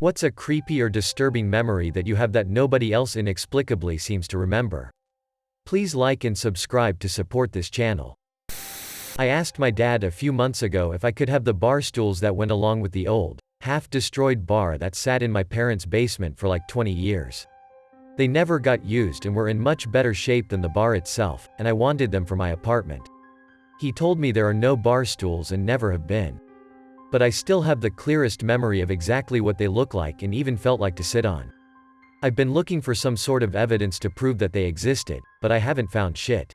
What's a creepy or disturbing memory that you have that nobody else inexplicably seems to remember? Please like and subscribe to support this channel. I asked my dad a few months ago if I could have the bar stools that went along with the old, half-destroyed bar that sat in my parents' basement for like 20 years. They never got used and were in much better shape than the bar itself, and I wanted them for my apartment. He told me there are no bar stools and never have been. But I still have the clearest memory of exactly what they look like and even felt like to sit on. I've been looking for some sort of evidence to prove that they existed, but I haven't found shit.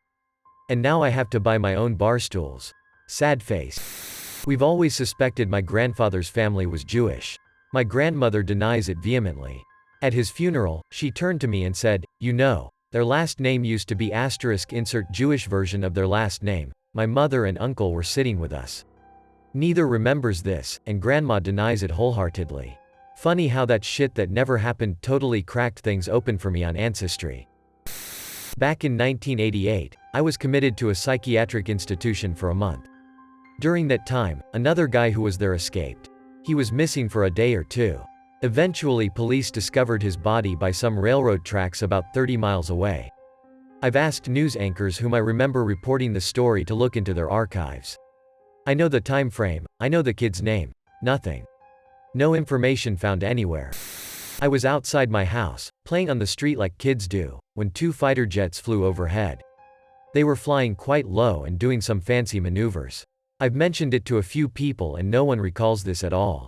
And now I have to buy my own bar stools. Sad face. We've always suspected my grandfather's family was Jewish. My grandmother denies it vehemently. At his funeral, she turned to me and said, "You know, their last name used to be * insert Jewish version of their last name. My mother and uncle were sitting with us." Neither remembers this, and grandma denies it wholeheartedly. Funny how that shit that never happened totally cracked things open for me on Ancestry. Back in 1988, I was committed to a psychiatric institution for a month. During that time, another guy who was there escaped. He was missing for a day or two. Eventually police discovered his body by some railroad tracks about 30 miles away. I've asked news anchors whom I remember reporting the story to look into their archives. I know the time frame, I know the kid's name. Nothing. No information found anywhere. I was outside my house, playing on the street like kids do, when 2 fighter jets flew overhead. They were flying quite low and doing some fancy maneuvers. I've mentioned it to a few people and no one recalls this at all.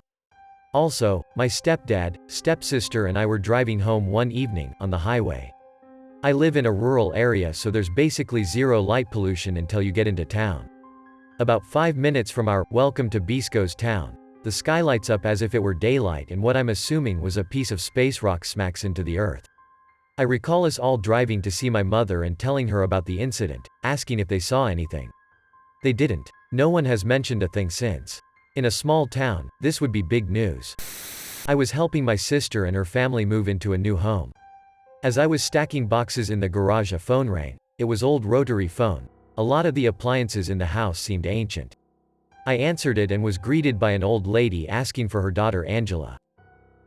Also, my stepdad, stepsister and I were driving home one evening, on the highway. I live in a rural area so there's basically zero light pollution until you get into town. About 5 minutes from our "Welcome to Bisco's town," the sky lights up as if it were daylight and what I'm assuming was a piece of space rock smacks into the earth. I recall us all driving to see my mother and telling her about the incident, asking if they saw anything. They didn't. No one has mentioned a thing since. In a small town, this would be big news. I was helping my sister and her family move into a new home. As I was stacking boxes in the garage, a phone rang. It was old rotary phone. A lot of the appliances in the house seemed ancient. I answered it and was greeted by an old lady asking for her daughter Angela.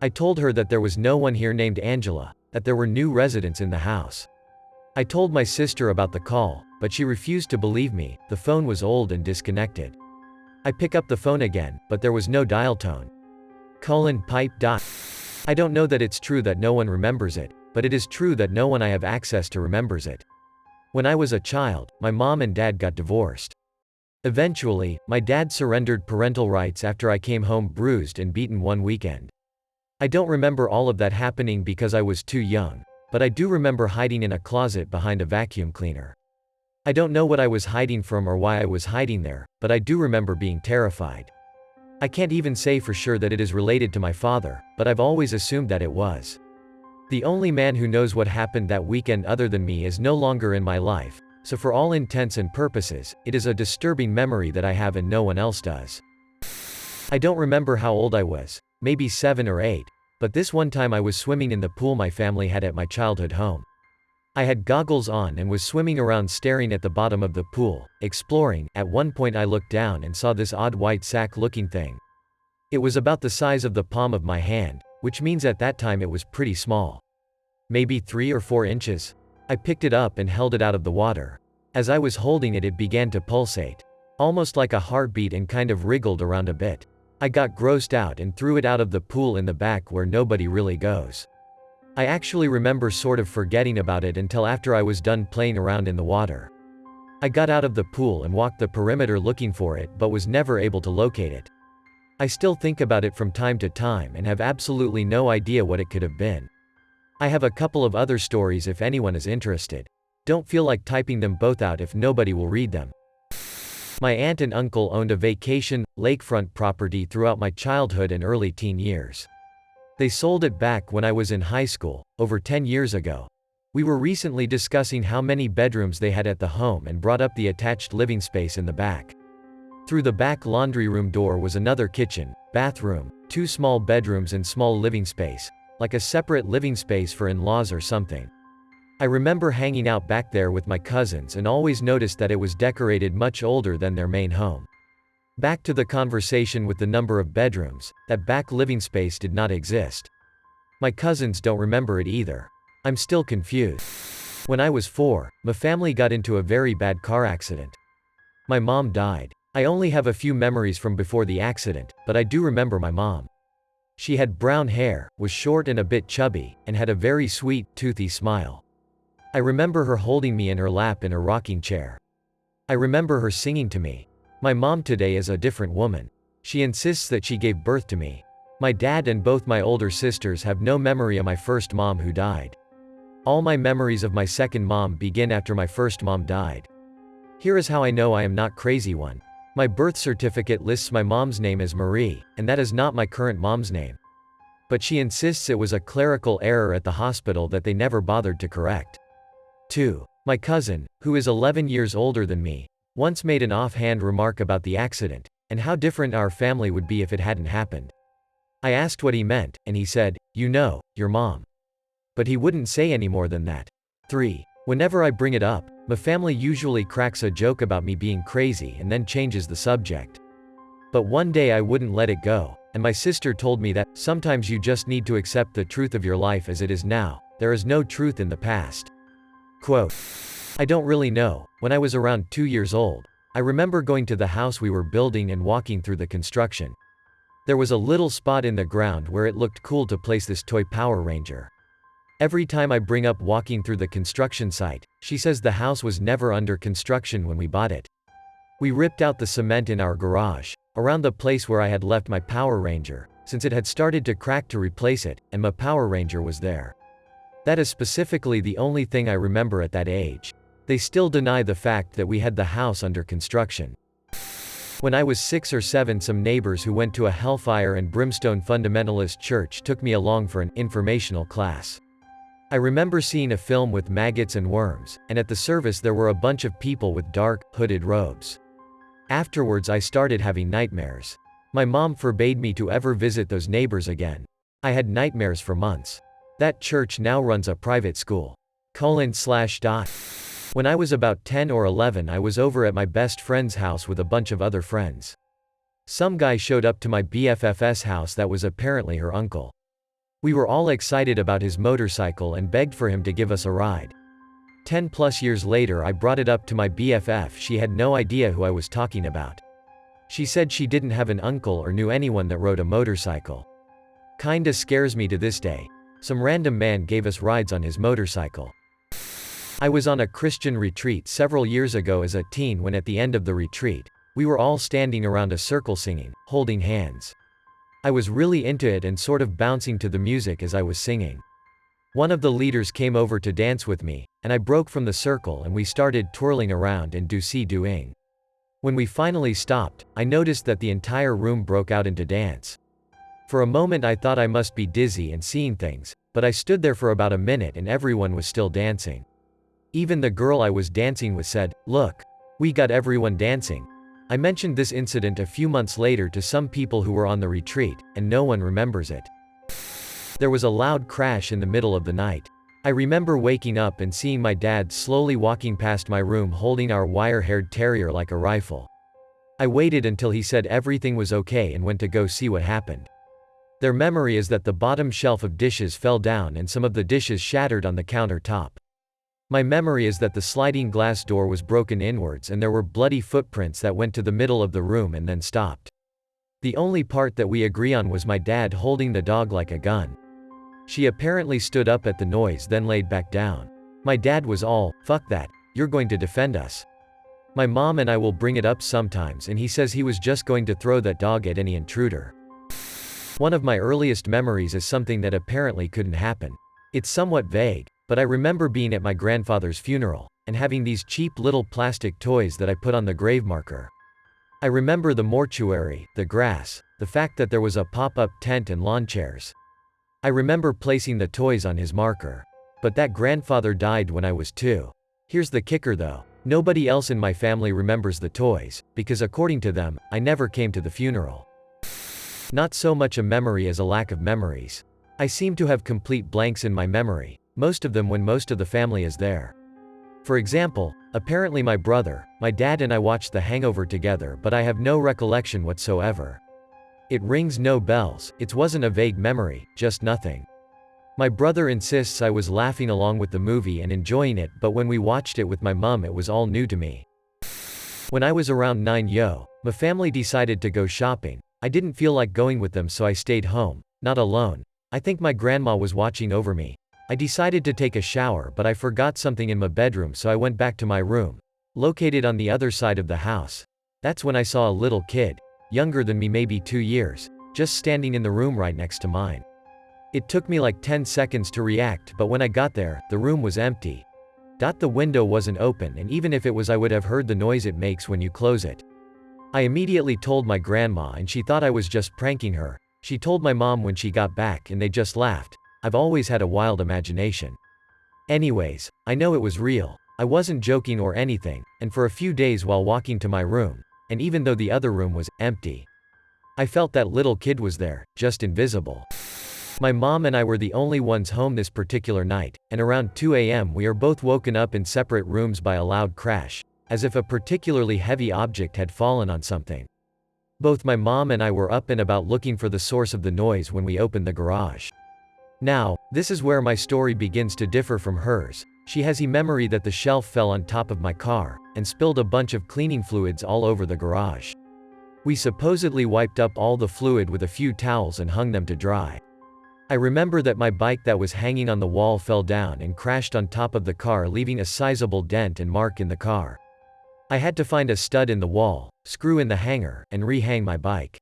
I told her that there was no one here named Angela, that there were new residents in the house. I told my sister about the call, but she refused to believe me. The phone was old and disconnected. I pick up the phone again, but there was no dial tone. Pipe. I don't know that it's true that no one remembers it, but it is true that no one I have access to remembers it. When I was a child, my mom and dad got divorced. Eventually, my dad surrendered parental rights after I came home bruised and beaten one weekend. I don't remember all of that happening because I was too young, but I do remember hiding in a closet behind a vacuum cleaner. I don't know what I was hiding from or why I was hiding there, but I do remember being terrified. I can't even say for sure that it is related to my father, but I've always assumed that it was. The only man who knows what happened that weekend other than me is no longer in my life, so for all intents and purposes, it is a disturbing memory that I have and no one else does. I don't remember how old I was, maybe 7 or 8, but this one time I was swimming in the pool my family had at my childhood home. I had goggles on and was swimming around staring at the bottom of the pool, exploring. At one point I looked down and saw this odd white sack-looking thing. It was about the size of the palm of my hand, which means at that time it was pretty small. Maybe 3 or 4 inches. I picked it up and held it out of the water. As I was holding it, it began to pulsate. Almost like a heartbeat, and kind of wriggled around a bit. I got grossed out and threw it out of the pool in the back where nobody really goes. I actually remember sort of forgetting about it until after I was done playing around in the water. I got out of the pool and walked the perimeter looking for it but was never able to locate it. I still think about it from time to time and have absolutely no idea what it could have been. I have a couple of other stories if anyone is interested. Don't feel like typing them both out if nobody will read them. My aunt and uncle owned a vacation, lakefront property throughout my childhood and early teen years. They sold it back when I was in high school, over 10 years ago. We were recently discussing how many bedrooms they had at the home and brought up the attached living space in the back. Through the back laundry room door was another kitchen, bathroom, 2 small bedrooms and small living space, like a separate living space for in-laws or something. I remember hanging out back there with my cousins and always noticed that it was decorated much older than their main home. Back to the conversation with the number of bedrooms, that back living space did not exist. My cousins don't remember it either. I'm still confused. When I was 4, my family got into a very bad car accident. My mom died. I only have a few memories from before the accident, but I do remember my mom. She had brown hair, was short and a bit chubby, and had a very sweet, toothy smile. I remember her holding me in her lap in a rocking chair. I remember her singing to me. My mom today is a different woman. She insists that she gave birth to me. My dad and both my older sisters have no memory of my first mom who died. All my memories of my second mom begin after my first mom died. Here is how I know I am not crazy one. My birth certificate lists my mom's name as Marie, and that is not my current mom's name. But she insists it was a clerical error at the hospital that they never bothered to correct. 2. My cousin, who is 11 years older than me, once made an offhand remark about the accident, and how different our family would be if it hadn't happened. I asked what he meant, and he said, "You know, your mom." But he wouldn't say any more than that. 3. Whenever I bring it up, my family usually cracks a joke about me being crazy and then changes the subject. But one day I wouldn't let it go, and my sister told me that, sometimes you just need to accept the truth of your life as it is now. There is no truth in the past. Quote, I don't really know. When I was around 2 years old, I remember going to the house we were building and walking through the construction. There was a little spot in the ground where it looked cool to place this toy Power Ranger. Every time I bring up walking through the construction site, she says the house was never under construction when we bought it. We ripped out the cement in our garage, around the place where I had left my Power Ranger, since it had started to crack, to replace it, and my Power Ranger was there. That is specifically the only thing I remember at that age. They still deny the fact that we had the house under construction. When I was 6 or 7, some neighbors who went to a hellfire and brimstone fundamentalist church took me along for an informational class. I remember seeing a film with maggots and worms, and at the service there were a bunch of people with dark, hooded robes. Afterwards I started having nightmares. My mom forbade me to ever visit those neighbors again. I had nightmares for months. That church now runs a private school. When I was about 10 or 11, I was over at my best friend's house with a bunch of other friends. Some guy showed up to my BFF's house that was apparently her uncle. We were all excited about his motorcycle and begged for him to give us a ride. 10+ years later I brought it up to my BFF. She had no idea who I was talking about. She said she didn't have an uncle or knew anyone that rode a motorcycle. Kinda scares me to this day. Some random man gave us rides on his motorcycle. I was on a Christian retreat several years ago as a teen when at the end of the retreat, we were all standing around a circle singing, holding hands. I was really into it and sort of bouncing to the music as I was singing. One of the leaders came over to dance with me, and I broke from the circle and we started twirling around and doing. When we finally stopped, I noticed that the entire room broke out into dance. For a moment I thought I must be dizzy and seeing things, but I stood there for about a minute and everyone was still dancing. Even the girl I was dancing with said, "Look, we got everyone dancing." I mentioned this incident a few months later to some people who were on the retreat, and no one remembers it. There was a loud crash in the middle of the night. I remember waking up and seeing my dad slowly walking past my room holding our wire-haired terrier like a rifle. I waited until he said everything was okay and went to go see what happened. Their memory is that the bottom shelf of dishes fell down and some of the dishes shattered on the countertop. My memory is that the sliding glass door was broken inwards and there were bloody footprints that went to the middle of the room and then stopped. The only part that we agree on was my dad holding the dog like a gun. She apparently stood up at the noise then laid back down. My dad was all, "Fuck that, you're going to defend us." My mom and I will bring it up sometimes and he says he was just going to throw that dog at any intruder. One of my earliest memories is something that apparently couldn't happen. It's somewhat vague, but I remember being at my grandfather's funeral, and having these cheap little plastic toys that I put on the grave marker. I remember the mortuary, the grass, the fact that there was a pop-up tent and lawn chairs. I remember placing the toys on his marker. But that grandfather died when I was 2. Here's the kicker though. Nobody else in my family remembers the toys, because according to them, I never came to the funeral. Not so much a memory as a lack of memories. I seem to have complete blanks in my memory, most of them when most of the family is there. For example, apparently my brother, my dad and I watched The Hangover together, but I have no recollection whatsoever. It rings no bells, it wasn't a vague memory, just nothing. My brother insists I was laughing along with the movie and enjoying it, but when we watched it with my mum it was all new to me. When I was around 9, my family decided to go shopping. I didn't feel like going with them, so I stayed home, not alone. I think my grandma was watching over me. I decided to take a shower, but I forgot something in my bedroom, so I went back to my room, located on the other side of the house. That's when I saw a little kid, younger than me, maybe 2 years, just standing in the room right next to mine. It took me like 10 seconds to react, but when I got there, the room was empty. The window wasn't open, and even if it was, I would have heard the noise it makes when you close it. I immediately told my grandma, and she thought I was just pranking her. She told my mom when she got back, and they just laughed. I've always had a wild imagination. Anyways, I know it was real. I wasn't joking or anything, and for a few days while walking to my room, and even though the other room was empty, I felt that little kid was there, just invisible. My mom and I were the only ones home this particular night, and around 2 a.m. we are both woken up in separate rooms by a loud crash, as if a particularly heavy object had fallen on something. Both my mom and I were up and about looking for the source of the noise when we opened the garage. Now, this is where my story begins to differ from hers. She has a memory that the shelf fell on top of my car, and spilled a bunch of cleaning fluids all over the garage. We supposedly wiped up all the fluid with a few towels and hung them to dry. I remember that my bike that was hanging on the wall fell down and crashed on top of the car, leaving a sizable dent and mark in the car. I had to find a stud in the wall, screw in the hanger, and rehang my bike.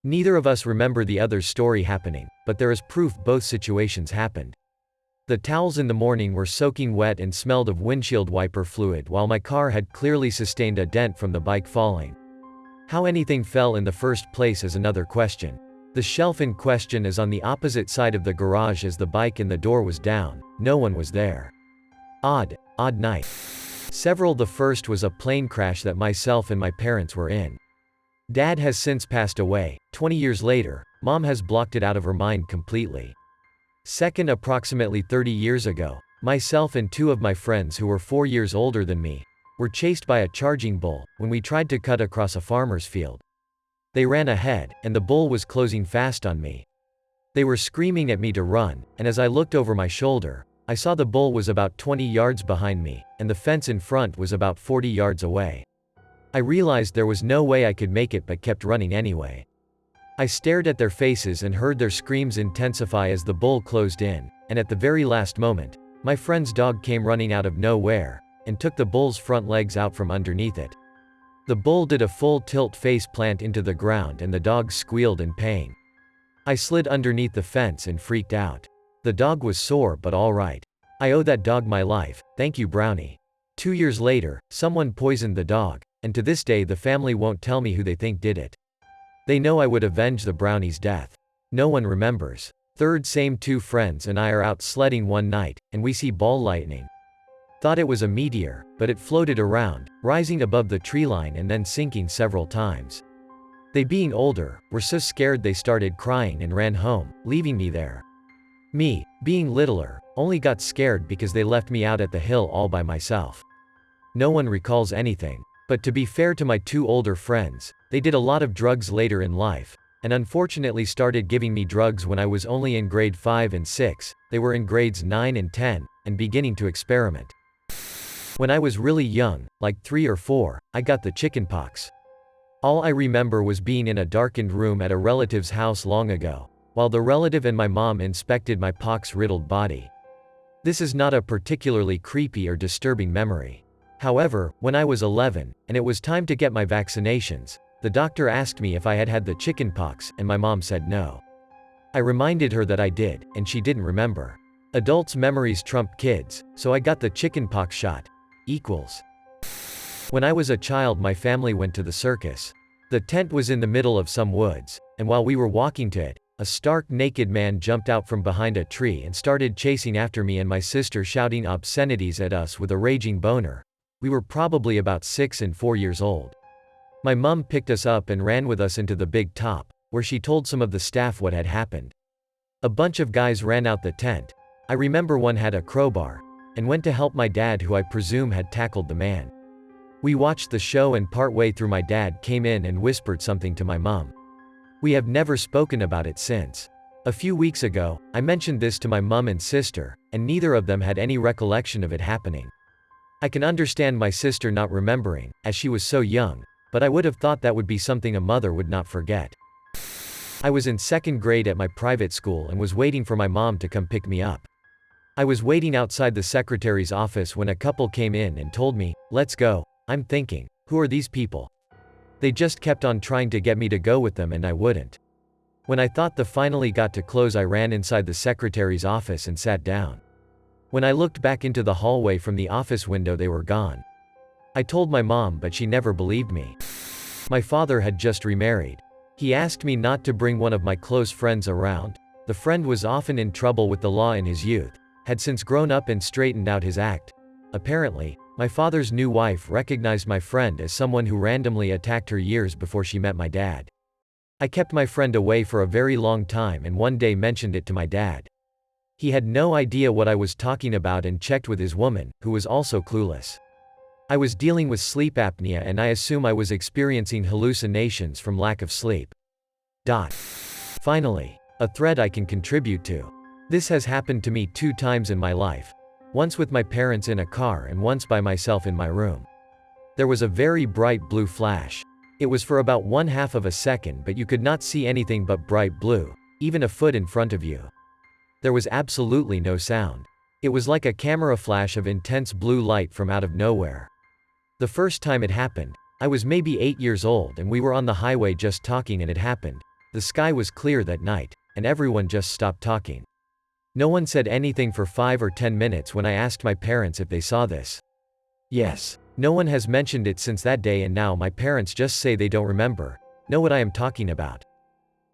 Neither of us remember the other's story happening, but there is proof both situations happened. The towels in the morning were soaking wet and smelled of windshield wiper fluid, while my car had clearly sustained a dent from the bike falling. How anything fell in the first place is another question. The shelf in question is on the opposite side of the garage as the bike, and the door was down. No one was there. Odd night. Several. The first was a plane crash that myself and my parents were in. Dad has since passed away. 20 years later, Mom has blocked it out of her mind completely. Second, approximately 30 years ago, myself and 2 of my friends who were 4 years older than me were chased by a charging bull when we tried to cut across a farmer's field. They ran ahead, and the bull was closing fast on me. They were screaming at me to run, and as I looked over my shoulder, I saw the bull was about 20 yards behind me, and the fence in front was about 40 yards away. I realized there was no way I could make it, but kept running anyway. I stared at their faces and heard their screams intensify as the bull closed in, and at the very last moment, my friend's dog came running out of nowhere, and took the bull's front legs out from underneath it. The bull did a full tilt face plant into the ground, and the dog squealed in pain. I slid underneath the fence and freaked out. The dog was sore but all right. I owe that dog my life, thank you Brownie. 2 years later, someone poisoned the dog, and to this day the family won't tell me who they think did it. They know I would avenge the Brownie's death. No one remembers. Third, same 2 friends and I are out sledding one night, and we see ball lightning. Thought it was a meteor, but it floated around, rising above the tree line and then sinking several times. They, being older, were so scared they started crying and ran home, leaving me there. Me, being littler, only got scared because they left me out at the hill all by myself. No one recalls anything. But to be fair to my 2 older friends, they did a lot of drugs later in life, and unfortunately started giving me drugs when I was only in grade 5 and 6, they were in grades 9 and 10, and beginning to experiment. When I was really young, like 3 or 4, I got the chickenpox. All I remember was being in a darkened room at a relative's house long ago, while the relative and my mom inspected my pox-riddled body. This is not a particularly creepy or disturbing memory. However, when I was 11, and it was time to get my vaccinations, the doctor asked me if I had had the chickenpox, and my mom said no. I reminded her that I did, and she didn't remember. Adults' memories trump kids, so I got the chickenpox shot. When I was a child, my family went to the circus. The tent was in the middle of some woods, and while we were walking to it, a stark naked man jumped out from behind a tree and started chasing after me and my sister, shouting obscenities at us with a raging boner. We were probably about 6 and 4 years old. My mum picked us up and ran with us into the big top, where she told some of the staff what had happened. A bunch of guys ran out the tent. I remember one had a crowbar. and went to help my dad, who I presume had tackled the man. We watched the show, and partway through my dad came in and whispered something to my mom. We have never spoken about it since. A few weeks ago, I mentioned this to my mom and sister, and neither of them had any recollection of it happening. I can understand my sister not remembering, as she was so young, but I would have thought that would be something a mother would not forget. I was in 2nd grade at my private school and was waiting for my mom to come pick me up. I was waiting outside the secretary's office when a couple came in and told me, "Let's go." I'm thinking, who are these people? They just kept on trying to get me to go with them, and I wouldn't. When I thought the finally got to close, I ran inside the secretary's office and sat down. When I looked back into the hallway from the office window, they were gone. I told my mom, but she never believed me. My father had just remarried. He asked me not to bring one of my close friends around. The friend was often in trouble with the law in his youth, had since grown up and straightened out his act. Apparently, my father's new wife recognized my friend as someone who randomly attacked her years before she met my dad. I kept my friend away for a very long time and one day mentioned it to my dad. He had no idea what I was talking about and checked with his woman, who was also clueless. I was dealing with sleep apnea, and I assume I was experiencing hallucinations from lack of sleep. Finally, a thread I can contribute to. This has happened to me 2 times in my life. Once with my parents in a car and once by myself in my room. There was a very bright blue flash. It was for about 1/2 of a second, but you could not see anything but bright blue, even a foot in front of you. There was absolutely no sound. It was like a camera flash of intense blue light from out of nowhere. The first time it happened, I was maybe 8 years old and we were on the highway just talking, and it happened. The sky was clear that night, and everyone just stopped talking. No one said anything for 5 or 10 minutes when I asked my parents if they saw this. Yes. No one has mentioned it since that day, and now my parents just say they don't know what I am talking about.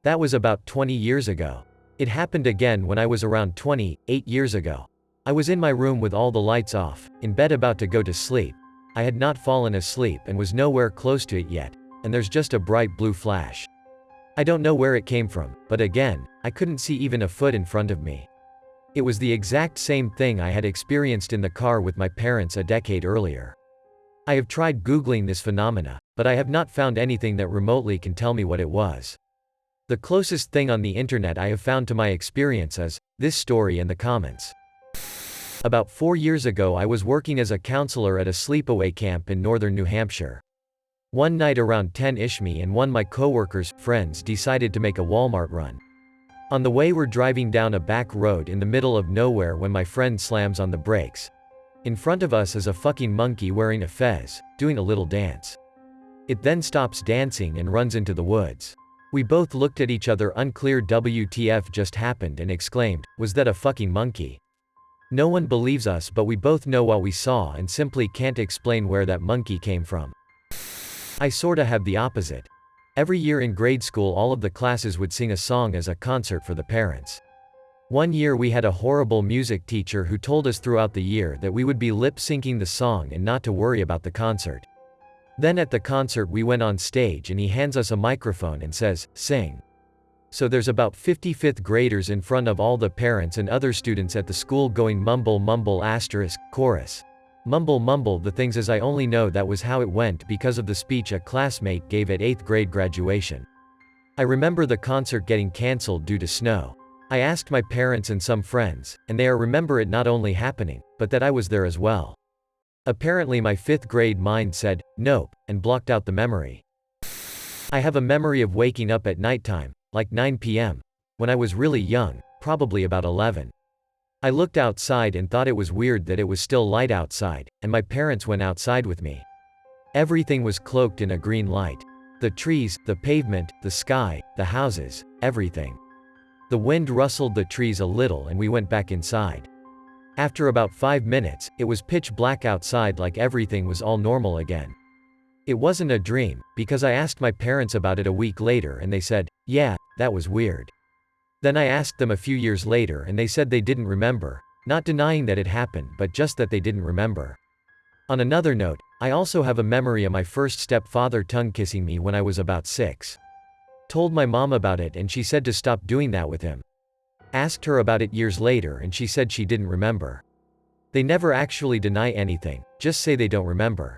That was about 20 years ago. It happened again when I was around 28 years ago. I was in my room with all the lights off, in bed about to go to sleep. I had not fallen asleep and was nowhere close to it yet, and there's just a bright blue flash. I don't know where it came from, but again, I couldn't see even a foot in front of me. It was the exact same thing I had experienced in the car with my parents a decade earlier. I have tried Googling this phenomena, but I have not found anything that remotely can tell me what it was. The closest thing on the internet I have found to my experience is this story in the comments. About 4 years ago, I was working as a counselor at a sleepaway camp in northern New Hampshire. One night around 10-ish, me and one of my coworkers' friends decided to make a Walmart run. On the way, we're driving down a back road in the middle of nowhere when my friend slams on the brakes. In front of us is a fucking monkey wearing a fez, doing a little dance. It then stops dancing and runs into the woods. We both looked at each other, unclear WTF just happened, and exclaimed, "Was that a fucking monkey?" No one believes us, but we both know what we saw and simply can't explain where that monkey came from. I sorta have the opposite. Every year in grade school, all of the classes would sing a song as a concert for the parents. One year we had a horrible music teacher who told us throughout the year that we would be lip-syncing the song and not to worry about the concert. Then at the concert we went on stage and he hands us a microphone and says, "Sing." So there's about 55th graders in front of all the parents and other students at the school going mumble mumble asterisk, chorus. Mumble mumble the things, as I only know that was how it went because of the speech a classmate gave at 8th grade graduation. I remember the concert getting cancelled due to snow. I asked my parents and some friends, and they remember it not only happening, but that I was there as well. Apparently my 5th grade mind said, nope, and blocked out the memory. I have a memory of waking up at nighttime, like 9 p.m., when I was really young, probably about 11. I looked outside and thought it was weird that it was still light outside, and my parents went outside with me. Everything was cloaked in a green light. The trees, the pavement, the sky, the houses, everything. The wind rustled the trees a little and we went back inside. After about 5 minutes, it was pitch black outside, like everything was all normal again. It wasn't a dream, because I asked my parents about it a week later and they said, yeah, that was weird. Then I asked them a few years later and they said they didn't remember, not denying that it happened, but just that they didn't remember. On another note, I also have a memory of my first stepfather tongue kissing me when I was about 6. Told my mom about it and she said to stop doing that with him. Asked her about it years later and she said she didn't remember. They never actually deny anything, just say they don't remember.